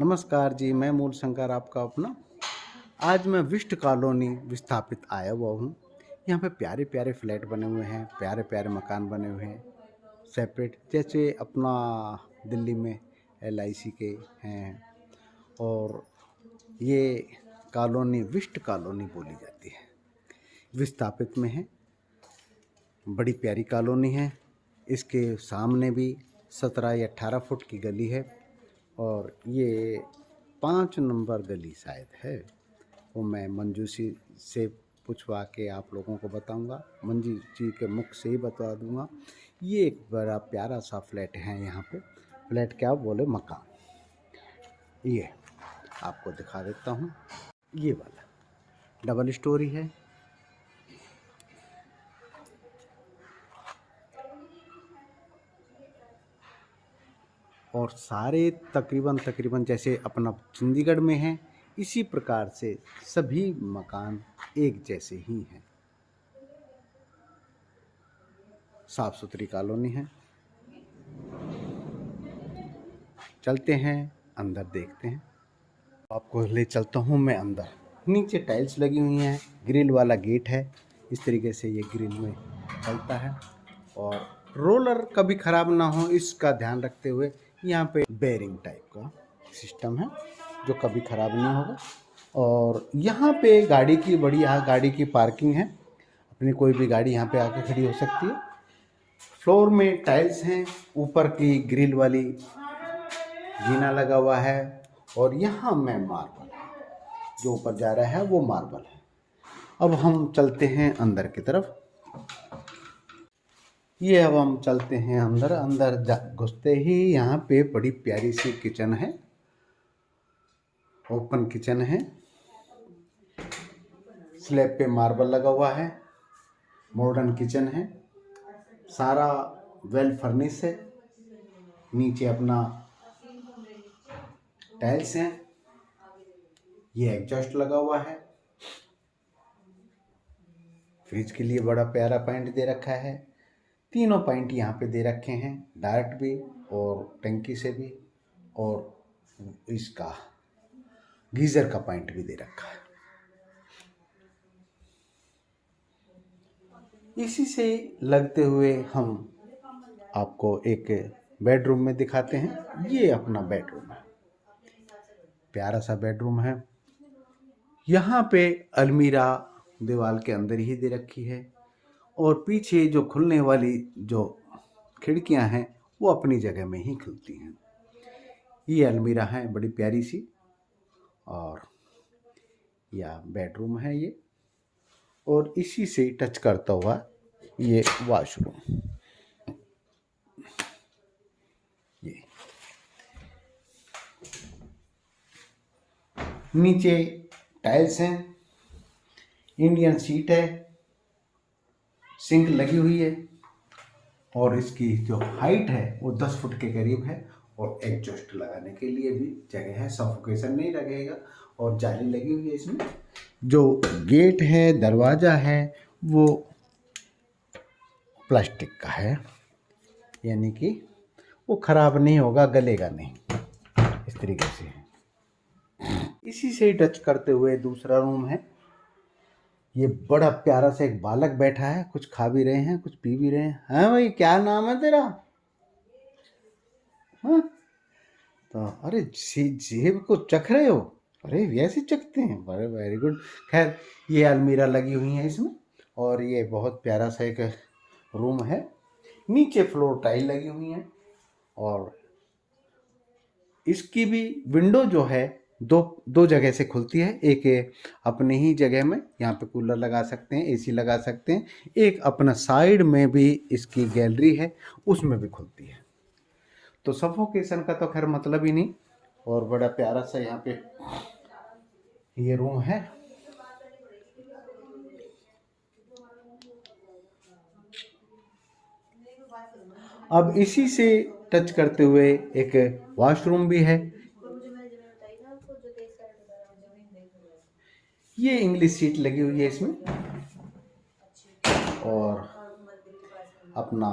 नमस्कार जी, मैं मूल शंकर आपका अपना। आज मैं विष्ट कॉलोनी विस्थापित आया हुआ हूँ। यहाँ पे प्यारे प्यारे फ्लैट बने हुए हैं, प्यारे प्यारे मकान बने हुए हैं सेपरेट, जैसे अपना दिल्ली में LIC के हैं। और ये कॉलोनी विष्ट कॉलोनी बोली जाती है, विस्थापित में है। बड़ी प्यारी कॉलोनी है। इसके सामने भी 17 या 18 फुट की गली है और ये 5 नंबर गली शायद है। वो मैं मंजू से पूछवा के आप लोगों को बताऊंगा, मंजू जी के मुख से ही बता दूंगा। ये एक बड़ा प्यारा सा फ्लैट है। यहाँ पे फ्लैट क्या बोले, मकान। ये आपको दिखा देता हूँ। ये वाला डबल स्टोरी है। और सारे तकरीबन जैसे अपना चंडीगढ़ में है, इसी प्रकार से सभी मकान एक जैसे ही हैं। साफ सुथरी कॉलोनी है। चलते हैं अंदर, देखते हैं। आपको ले चलता हूँ मैं अंदर। नीचे टाइल्स लगी हुई हैं, ग्रिल वाला गेट है। इस तरीके से ये ग्रिल में चलता है और रोलर कभी ख़राब ना हो इसका ध्यान रखते हुए यहाँ पे बेरिंग टाइप का सिस्टम है जो कभी ख़राब नहीं होगा। और यहाँ पे गाड़ी की बढ़िया गाड़ी की पार्किंग है। अपनी कोई भी गाड़ी यहाँ पे आके खड़ी हो सकती है। फ्लोर में टाइल्स हैं, ऊपर की ग्रिल वाली जीना लगा हुआ है। और यहाँ में मार्बल जो ऊपर जा रहा है वो मार्बल है। अब हम चलते हैं अंदर की तरफ। ये अब हम चलते हैं अंदर। अंदर घुसते ही यहाँ पे बड़ी प्यारी सी किचन है, ओपन किचन है। स्लैब पे मार्बल लगा हुआ है, मॉडर्न किचन है, सारा वेल फर्निश है। नीचे अपना टाइल्स हैं। ये एग्जॉस्ट लगा हुआ है। फ्रिज के लिए बड़ा प्यारा पॉइंट दे रखा है। तीनों पॉइंट यहाँ पे दे रखे हैं, डायरेक्ट भी और टंकी से भी, और इसका गीजर का पॉइंट भी दे रखा है। इसी से लगते हुए हम आपको एक बेडरूम में दिखाते हैं। ये अपना बेडरूम है, प्यारा सा बेडरूम है। यहाँ पे अलमीरा दीवार के अंदर ही दे रखी है और पीछे जो खुलने वाली जो खिड़कियां हैं वो अपनी जगह में ही खुलती हैं। ये अलमीरा है बड़ी प्यारी सी, और यह बेडरूम है ये। और इसी से टच करता हुआ ये वॉशरूम। ये नीचे टाइल्स हैं, इंडियन सीट है, सिंक लगी हुई है और इसकी जो हाइट है वो 10 फुट के करीब है। और एग्जॉस्ट लगाने के लिए भी जगह है, सफोकेशन नहीं लगेगा। और जाली लगी हुई है इसमें। जो गेट है, दरवाज़ा है, वो प्लास्टिक का है, यानी कि वो ख़राब नहीं होगा, गलेगा नहीं। इस तरीके से है। इसी से टच करते हुए दूसरा रूम है। ये बड़ा प्यारा सा एक बालक बैठा है, कुछ खा भी रहे हैं, कुछ पी भी रहे हैं। हाँ भाई, क्या नाम है तेरा? हाँ, तो अरे जेब को चख रहे हो? अरे वैसे चखते हैं, अरे वेरी गुड। खैर, ये अलमीरा लगी हुई है इसमें। और ये बहुत प्यारा सा एक रूम है। नीचे फ्लोर टाइल लगी हुई है और इसकी भी विंडो जो है दो जगह से खुलती है। एक अपने ही जगह में, यहाँ पे कूलर लगा सकते हैं, AC लगा सकते हैं। एक अपना साइड में भी इसकी गैलरी है, उसमें भी खुलती है। तो सफोकेशन का तो खैर मतलब ही नहीं। और बड़ा प्यारा सा यहाँ पे ये रूम है। अब इसी से टच करते हुए एक वॉशरूम भी है। ये इंग्लिश सीट लगी हुई है इसमें और अपना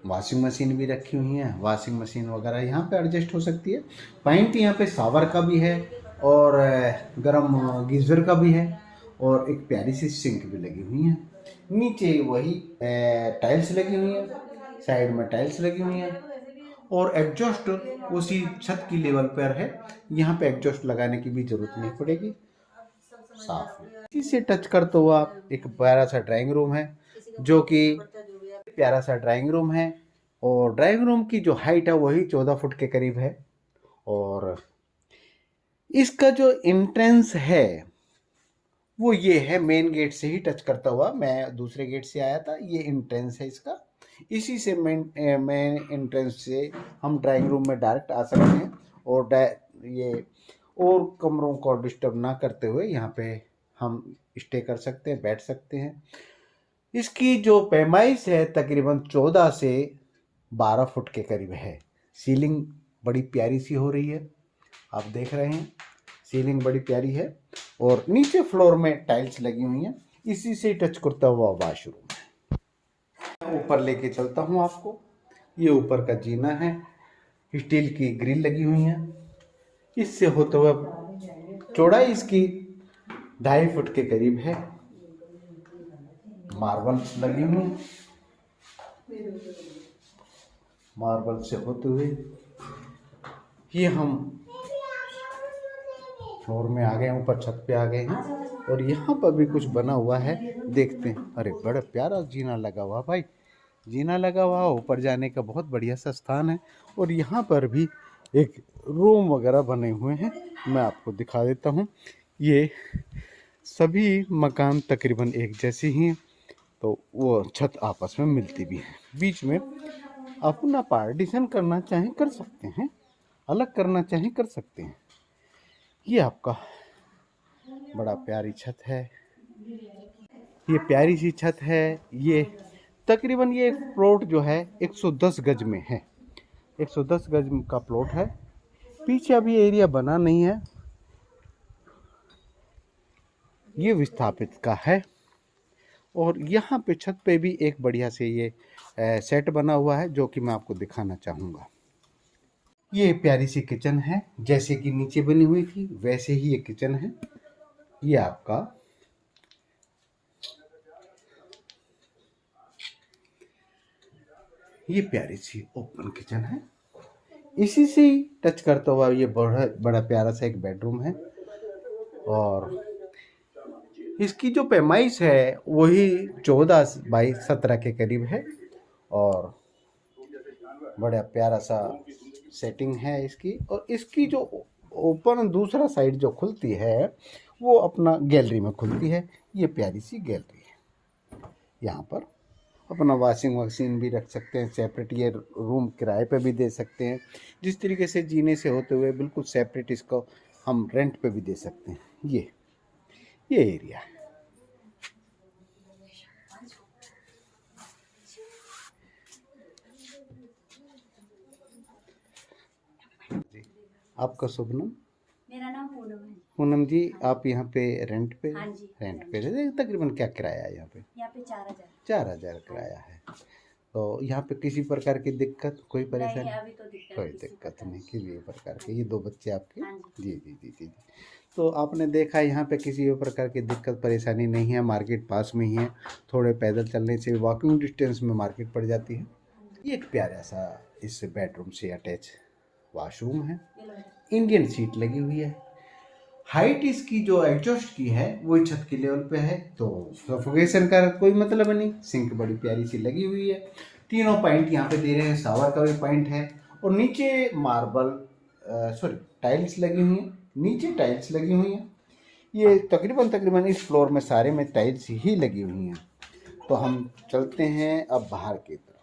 वॉशिंग मशीन भी रखी हुई है, वॉशिंग मशीन वगैरह यहाँ पे एडजस्ट हो सकती है। पॉइंट यहाँ पे शावर का भी है और गर्म गीजर का भी है और एक प्यारी सी सिंक भी लगी हुई है। नीचे वही टाइल्स लगी हुई है, साइड में टाइल्स लगी हुई है और एग्जॉस्ट उसी छत की लेवल पर है। यहाँ पे एग्जॉस्ट लगाने की भी जरूरत नहीं पड़ेगी, साफ है। इसी से टच करते हुआ एक प्यारा सा ड्राइंग रूम है, जो कि प्यारा सा ड्राइंग रूम है और ड्राइंग रूम की जो हाइट है वही 14 फुट के करीब है। और इसका जो एंट्रेंस है वो ये है, मेन गेट से ही टच करता हुआ, मैं दूसरे गेट से आया था, ये एंट्रेंस है इसका। इसी से मेन एंट्रेंस से हम ड्राइंग रूम में डायरेक्ट आ सकते हैं और ये और कमरों को डिस्टर्ब ना करते हुए यहाँ पे हम स्टे कर सकते हैं, बैठ सकते हैं। इसकी जो पैमाइश है तकरीबन 14 से 12 फुट के करीब है। सीलिंग बड़ी प्यारी सी हो रही है, आप देख रहे हैं, सीलिंग बड़ी प्यारी है और नीचे फ्लोर में टाइल्स लगी हुई हैं। इसी से टच करता हुआ वॉशरूम है। ऊपर लेके चलता हूँ आपको। ये ऊपर का जीना है, स्टील की ग्रिल लगी हुई है। इससे होते हुए चौड़ाई इसकी 2.5 फुट के करीब है। मार्बल्स लगी हुई, मार्बल से होते हुए ये हम फ्लोर में आ गए, ऊपर छत पे आ गए हैं और यहाँ पर भी कुछ बना हुआ है, देखते हैं। अरे बड़ा प्यारा जीना लगा हुआ भाई, जीना लगा हुआ, ऊपर जाने का बहुत बढ़िया सा स्थान है। और यहाँ पर भी एक रूम वगैरह बने हुए हैं, मैं आपको दिखा देता हूँ। ये सभी मकान तकरीबन एक जैसे ही हैं, तो वो छत आपस में मिलती भी है। बीच में अपना पार्टीशन करना चाहें कर सकते हैं, अलग करना चाहें कर सकते हैं। ये आपका बड़ा प्यारी छत है, ये प्यारी सी छत है। ये तकरीबन ये प्लॉट जो है 110 गज में है, 110 गज का प्लॉट है। पीछे अभी एरिया बना नहीं है, ये विस्थापित का है। और यहाँ पे छत पे भी एक बढ़िया से ये सेट बना हुआ है, जो कि मैं आपको दिखाना चाहूँगा। ये प्यारी सी किचन है, जैसे कि नीचे बनी हुई थी वैसे ही ये किचन है। ये आपका ये प्यारी सी ओपन किचन है। इसी से ही टच करता हुआ ये बड़ा बड़ा प्यारा सा एक बेडरूम है और इसकी जो पैमाइश है वही 14 बाई 17 के करीब है और बड़ा प्यारा सा सेटिंग है इसकी। और इसकी जो ओपन दूसरा साइड जो खुलती है वो अपना गैलरी में खुलती है। ये प्यारी सी गैलरी है, यहाँ पर अपना वॉशिंग मशीन भी रख सकते हैं सेपरेट। ये रूम किराए पे भी दे सकते हैं, जिस तरीके से जीने से होते हुए बिल्कुल सेपरेट इसको हम रेंट पे भी दे सकते हैं। ये एरिया है। आपका शुभ नाम? मेरा नाम पूनम है। पूनम जी, आप यहाँ पे रेंट पे? हाँ जी, रेंट पे रहते। तकरीबन क्या किराया है यहाँ पे? यहाँ पे 4,000। 4,000 किराया है। तो यहाँ पे किसी प्रकार की दिक्कत, कोई परेशानी? नहीं, अभी तो कोई दिक्कत नहीं, किसी भी प्रकार के। ये 2 बच्चे आपके? हाँ जी जी जी जी जी। तो आपने देखा यहाँ पे किसी भी प्रकार की दिक्कत परेशानी नहीं है। मार्केट पास में ही है, थोड़े पैदल चलने से वॉकिंग डिस्टेंस में मार्केट पड़ जाती है। ये एक प्यारा सा इस बेडरूम से अटैच वॉशरूम है। इंडियन सीट लगी हुई है। हाइट इसकी जो एग्जॉस्ट की है वो छत के लेवल पे है, तो सफोकेशन का कोई मतलब नहीं। सिंक बड़ी प्यारी सी लगी हुई है। तीनों पॉइंट यहाँ पे दे रहे हैं, शावर का भी पॉइंट है और नीचे मार्बल टाइल्स लगी हुई हैं। नीचे टाइल्स लगी हुई हैं। ये तकरीबन इस फ्लोर में सारे में टाइल्स ही लगी हुई हैं। तो हम चलते हैं अब बाहर की तरफ।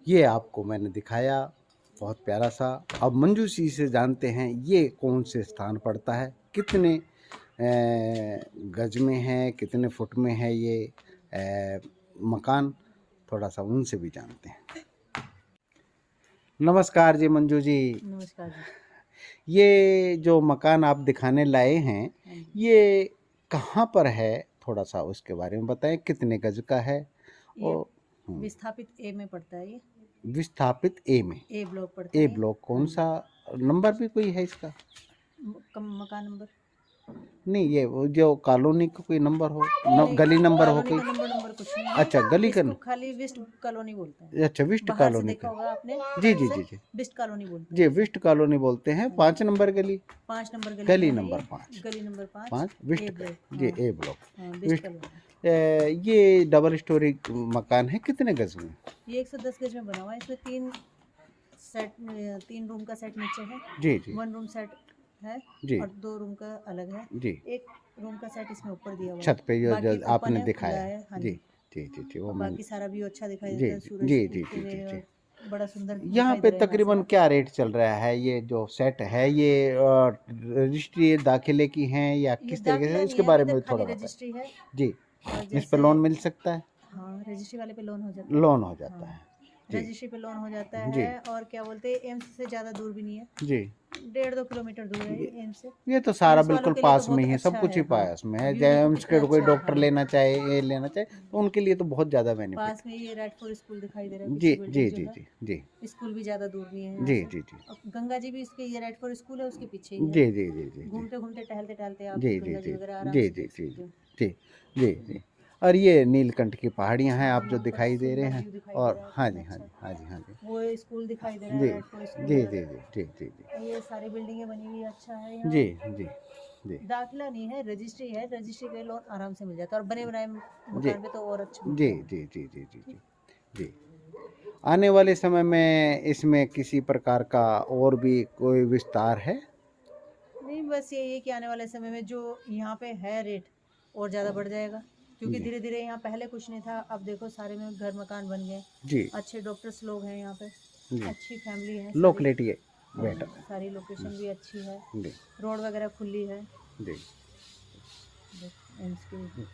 ये आपको मैंने दिखाया बहुत प्यारा सा। अब मंजू जी से जानते हैं ये कौन से स्थान पड़ता है, कितने गज में है, कितने फुट में है ये मकान, थोड़ा सा उनसे भी जानते हैं। नमस्कार जी मंजू जी। नमस्कार जी। ये जो मकान आप दिखाने लाए हैं ये कहाँ पर है, थोड़ा सा उसके बारे में बताएं। कितने गज का है ये और विस्थापित ए में पड़ता है, ये विस्थापित ए में। ए ब्लॉक पड़ता ए है। ब्लॉक कौन सा नंबर भी कोई है इसका? मकान नंबर नहीं, ये वो जो कॉलोनी का कोई नंबर हो, नहीं, गली नंबर हो कॉलोनी कोई? का नंबर कुछ नहीं है। अच्छा, गली का इसको खाली विस्ट कॉलोनी बोलते हैं। अच्छा, विस्ट बाहर से कॉलोनी देखा का। होगा आपने, जी फ्रंट जी से जी जी विस्ट कॉलोनी बोलते जी, हैं। विस्ट कॉलोनी बोलते हैं। 5 नंबर गली, 5 नंबर गली गली नंबर 5, गली नंबर 5 5 विस्ट ए ब्लॉक। जी, हाँ, ए ब्लॉक। हाँ, विस्ट विस्ट कॉलोनी। ये डबल स्टोरी मकान है, कितने गज में? ये 110 गज में बना हुआ है। इसमें 3 रूम का सेट नीचे है, जी जी 1 रूम सेट है जी और 2 रूम का अलग है। जी, एक रूम का सेट इसमें ऊपर दिया हुआ है। छत पे जो बाकी ओपन आपने है, दिखाया खुला है। है। हाँ जी जी। जी जी जी, वो और मैंने। बाकी सारा व्यू अच्छा दिखाई जी देता है, सूरज जी जी उगते जी जी हुए जी। बड़ा सुंदर यहाँ दिखाई पे दे रहा है तकरीबन यहाँ क्या रेट चल रहा है? ये जो सेट है, ये रजिस्ट्री दाखिले की हैं या से। ये किस तरीके दाखिला से? नहीं इसके है, बारे अभी में तक थोड़ा खाली बताएं। रजिस्ट्री है। जी, और इस पे जैसे लोन मिल सकता है? हाँ, रजिस्ट्री वाले पे लोन हो जाता है। लोन हो जाता हाँ, है। जी रजिस्ट्री पे लोन हो जाता जी है। और क्या बोलते हैं, एम्स से ज़्यादा दूर भी नहीं है, जी, 1.5-2 किलोमीटर दूर है ये एम्स से। ये तो सारा एम्स वालों बिल्कुल के लिए तो पास में बहुत ही है, सब अच्छा कुछ ही है। हाँ, पास में है। व्यू देखो जेम्स कितना के कोई अच्छा है। डॉक्टर हाँ, लेना चाहे, ये लेना चाहे, तो उनके लिए तो बहुत ज़्यादा बेनिफिट। पास में ये रेडफोर्ड स्कूल दिखाई दे रहा है, जी पीछे जी बिल्डिंग जी जो जी जी है। स्कूल भी ज़्यादा दूर नहीं है यहाँ जी से। जी जी और गंगा जी भी इसके, ये रेडफोर्ड स्कूल है उसके पीछे ही है। जी जी जी जी जी घूमते घूमते टहलते टहलते आप जी जी गंगा जी जी वगैरह आराम जी से जी देख जी सकते हो। जी जी जी। और ये नीलकंठ की पहाड़ियाँ हैं, आप जो ऊपर दिखाई दे रहे सुंदर हैं। व्यू दिखाई दे और रहा है, हाँ कितना जी हाँ जी अच्छा। हाँ जी हाँ जी वो स्कूल दिखाई दे रहा है, जी रेडफोर्ड स्कूल जी है। जी जी जी जी जी और ये सारी बिल्डिंगें बनी हुई अच्छा है यहाँ। जी जी जी दाखिला नहीं है, रजिस्ट्री है। रजिस्ट्री के लोन आराम से मिल जाता है, और बने बनाए जी मकान पे तो और अच्छे जी मिलते हैं। जी जी जी जी जी जी। आने वाले समय में इसमें किसी प्रकार का और भी कोई विस्तार है? नहीं, बस यही है कि आने वाले समय में जो यहाँ पे है रेट और ज़्यादा बढ़ जाएगा, क्योंकि जी धीरे धीरे यहाँ पहले कुछ नहीं था, अब देखो सारे में घर मकान बन गए। जी अच्छे डॉक्टर्स लोग हैं यहाँ पे, जी, अच्छी फैमिली है सारी। लोकेलिटी है हाँ, बेटर। सारी लोकेशन भी अच्छी है, जी रोड वगैरह खुली है। जी, एम्स की,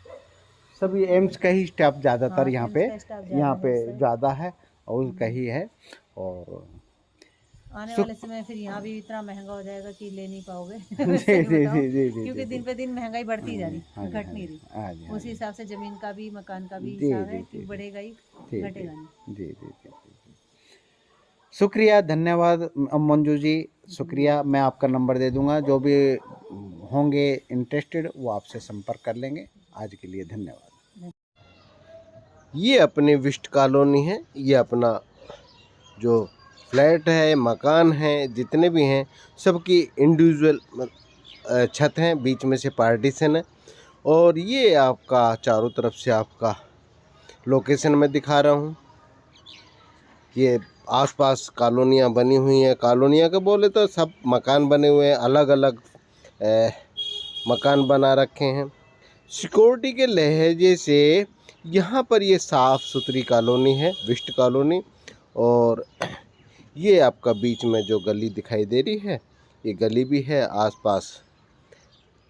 सभी एम्स का ही स्टाफ ज़्यादातर हाँ, यहाँ एम्स पे का स्टाफ ज़्यादा है इससे। ज़्यादा है और उसका ही है। और आने सुख वाले समय में फिर यहाँ भी इतना महंगा हो जाएगा कि ले नहीं पाओगे। जी सही जी बताऊं, जी जी जी क्योंकि दिन पे दिन महंगाई बढ़ती जा रही, हाँ जी घट हाँ नहीं जी रही। हाँ जी हाँ उसी जी हिसाब से जमीन का भी, मकान का भी जी हिसाब जी है कि जी बढ़ेगा ही, जी घटेगा नहीं। जी जी जी जी। शुक्रिया, धन्यवाद मंजू जी, शुक्रिया। मैं आपका नंबर दे दूंगा, जो भी होंगे इंटरेस्टेड वो आपसे संपर्क कर लेंगे। आज के लिए धन्यवाद। ये अपने विस्ट कॉलोनी है, ये अपना जो फ्लैट है, मकान है, जितने भी हैं सबकी इंडिविजुअल छत हैं, बीच में से पार्टीशन है। और ये आपका चारों तरफ से आपका लोकेशन मैं दिखा रहा हूँ। ये आसपास कॉलोनियाँ बनी हुई हैं। कॉलोनियाँ का बोले तो सब मकान बने हुए हैं, अलग अलग मकान बना रखे हैं। सिक्योरिटी के लहजे से यहाँ पर ये साफ़ सुथरी कॉलोनी है, विस्ट कॉलोनी। और ये आपका बीच में जो गली दिखाई दे रही है, ये गली भी है, आसपास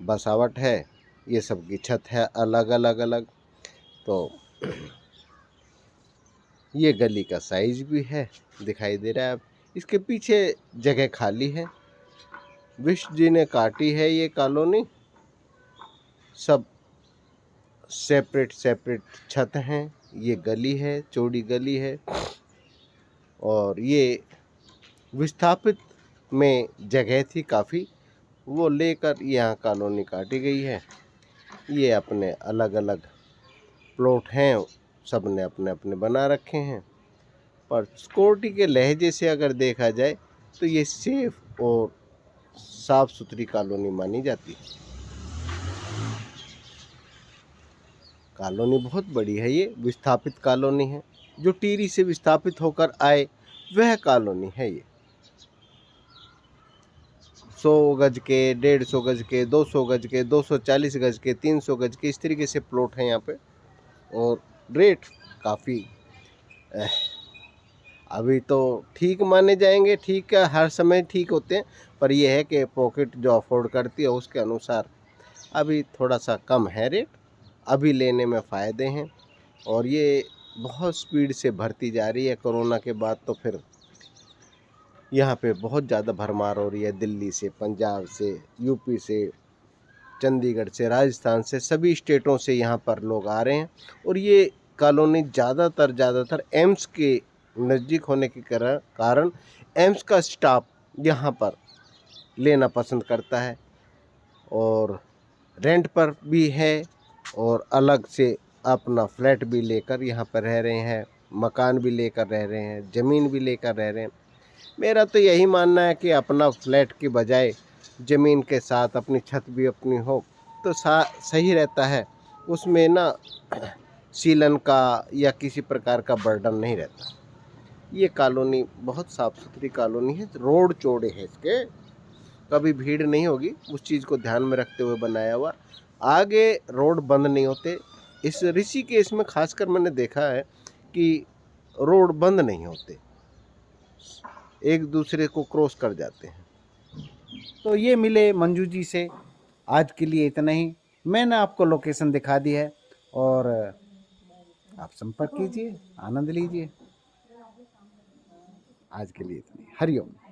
बसावट है, ये सब की छत है अलग अलग अलग। तो ये गली का साइज भी है, दिखाई दे रहा है। अब इसके पीछे जगह खाली है, विष्ट जी ने काटी है ये कॉलोनी। सब सेपरेट सेपरेट छत हैं, ये गली है, चौड़ी गली है। और ये विस्थापित में जगह थी काफ़ी, वो लेकर यहाँ कॉलोनी काटी गई है। ये अपने अलग अलग प्लॉट हैं, सब ने अपने अपने बना रखे हैं। पर सिक्योरिटी के लहजे से अगर देखा जाए तो ये सेफ और साफ़ सुथरी कॉलोनी मानी जाती है। कॉलोनी बहुत बड़ी है, ये विस्थापित कॉलोनी है, जो टिहरी से विस्थापित होकर आए वह कॉलोनी है। ये 100 गज के, 150 गज के, 200 गज के, 240 गज के, 300 गज के, इस तरीके से प्लॉट हैं यहाँ पे। और रेट काफ़ी अभी तो ठीक माने जाएंगे, ठीक है, हर समय ठीक होते हैं, पर यह है कि पॉकेट जो अफोर्ड करती है उसके अनुसार अभी थोड़ा सा कम है रेट, अभी लेने में फ़ायदे हैं। और ये बहुत स्पीड से भरती जा रही है। कोरोना के बाद तो फिर यहाँ पे बहुत ज़्यादा भरमार हो रही है, दिल्ली से, पंजाब से, यूपी से, चंडीगढ़ से, राजस्थान से, सभी स्टेटों से यहाँ पर लोग आ रहे हैं। और ये कॉलोनी ज़्यादातर एम्स के नज़दीक होने के कारण एम्स का स्टाफ यहाँ पर लेना पसंद करता है और रेंट पर भी है और अलग से अपना फ्लैट भी लेकर यहाँ पर रह रहे हैं, मकान भी लेकर रह रहे हैं, ज़मीन भी लेकर रह रहे हैं। मेरा तो यही मानना है कि अपना फ्लैट के बजाय ज़मीन के साथ अपनी छत भी अपनी हो तो सही रहता है। उसमें ना सीलन का या किसी प्रकार का बर्डन नहीं रहता। ये कॉलोनी बहुत साफ़ सुथरी कॉलोनी है, रोड चौड़े हैं इसके, कभी भीड़ नहीं होगी, उस चीज़ को ध्यान में रखते हुए बनाया हुआ। आगे रोड बंद नहीं होते। इस ऋषिकेश में खासकर मैंने देखा है कि रोड बंद नहीं होते, एक दूसरे को क्रॉस कर जाते हैं। तो ये मिले मंजू जी से। आज के लिए इतना ही। मैंने आपको लोकेशन दिखा दी है और आप संपर्क कीजिए, आनंद लीजिए। आज के लिए इतना ही। हरिओम।